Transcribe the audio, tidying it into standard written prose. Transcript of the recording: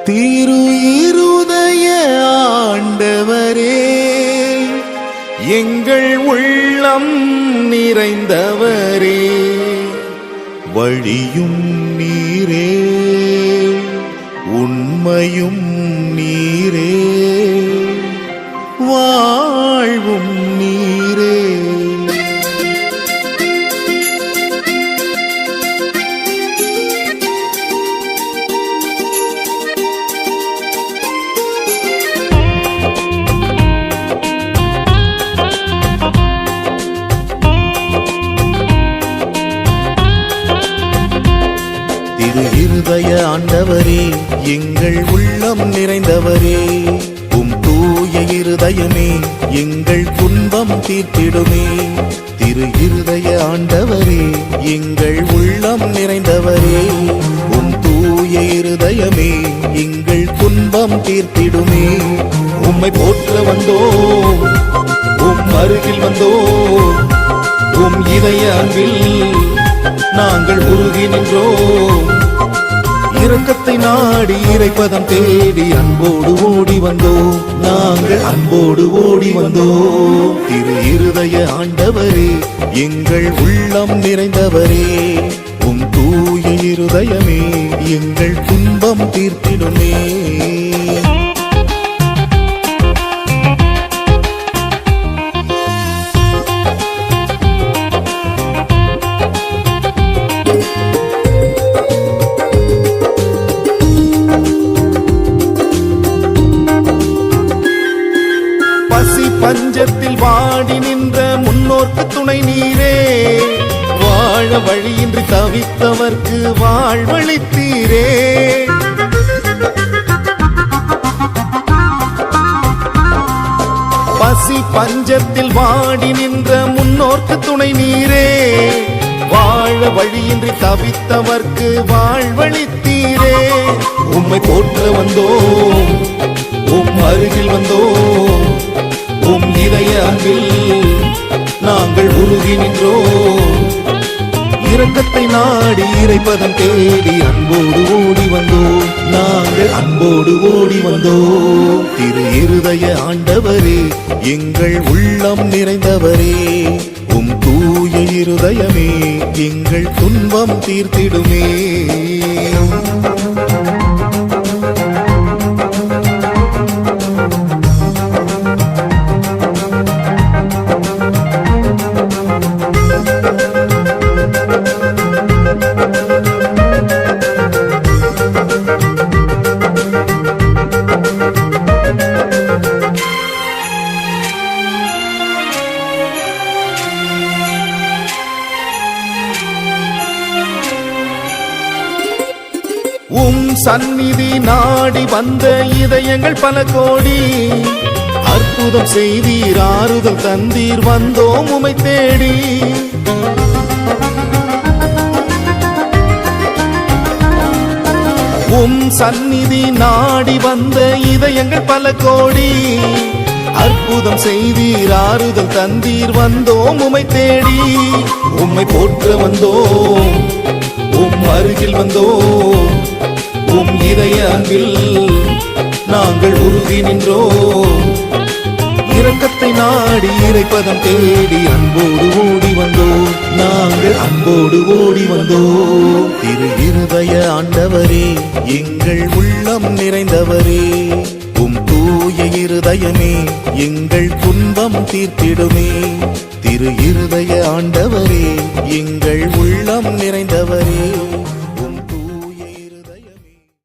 திரு இருதய ஆண்டவரே, எங்கள் உள்ளம் நிறைந்தவரே, வழியும் நீரே உண்மையும் நீரே வாழ்வும் நீரே. திரு இருதய ஆண்டவரே, எங்கள் உள்ளம் நிறைந்தவரே, உம் தூய இருதயமே எங்கள் துன்பம் தீர்த்திடுமே. திரு இருதய ஆண்டவரே, எங்கள் உள்ளம் நிறைந்தவரே, உம் தூய இருதயமே எங்கள் துன்பம் தீர்த்திடுமே. உம்மை போற்ற வந்தோம், உம் அருகில் வந்தோம், உம் இதய அன்பில் நாங்கள் உருகி நின்றோம். இரக்கத்தை நாடி இறைப்பதம் தேடி அன்போடு ஓடி வந்தோம், நாங்கள் அன்போடு ஓடி வந்தோம். திரு இருதய ஆண்டவரே, எங்கள் உள்ளம் நிறைந்தவரே, உம் தூய இருதயமே எங்கள் துன்பம் தீர்த்திடுமே. பஞ்சத்தில் வாடி நின்ற முன்னோர்க்கு துணை நீரே, வாழ வழியின்றி தவித்தவர்க்கு வாழ்வளித்தீரே. பசி பஞ்சத்தில் வாடி நின்ற முன்னோர்க்கு துணை நீரே, வாழ வழியின்றி தவித்தவர்க்கு வாழ்வளித்தீரே. உம்மை போற்ற வந்தோம், உம் அருகில் வந்தோம், உம் இதய அன்பில் நாங்கள் உருகி நின்றோம். இரக்கத்தை நாடி இறைப்பதம் தேடி அன்போடு ஓடி வந்தோம், நாங்கள் அன்போடு ஓடி வந்தோம். திரு இருதய ஆண்டவரே, எங்கள் உள்ளம் நிறைந்தவரே, உம் தூய இருதயமே எங்கள் துன்பம் தீர்த்திடுமே. உம் சந்நிதி நாடி வந்த இதயங்கள் பல கோடி, அற்புதம் செய்தீர், ஆறுதல் தந்தீர், வந்தோம் உமை தேடி. உம் சந்நிதி நாடி வந்த இதயங்கள் பல கோடி, அற்புதம் செய்தீர், ஆறுதல் தந்தீர், வந்தோம் உமை தேடி. உம்மை போற்ற வந்தோம், உம் அருகில் வந்தோம், உம் இதய அன்பில் நாங்கள் உருகி நின்றோம். இரக்கத்தை நாடி இறைப்பதம் தேடி அன்போடு ஓடி வந்தோம், நாங்கள் அன்போடு ஓடி வந்தோம். திரு இருதய ஆண்டவரே, எங்கள் உள்ளம் நிறைந்தவரே, உம் தூய இருதயமே எங்கள் துன்பம் தீர்த்திடுமே. திரு இருதய ஆண்டவரே, எங்கள் உள்ளம் நிறைந்தவரே.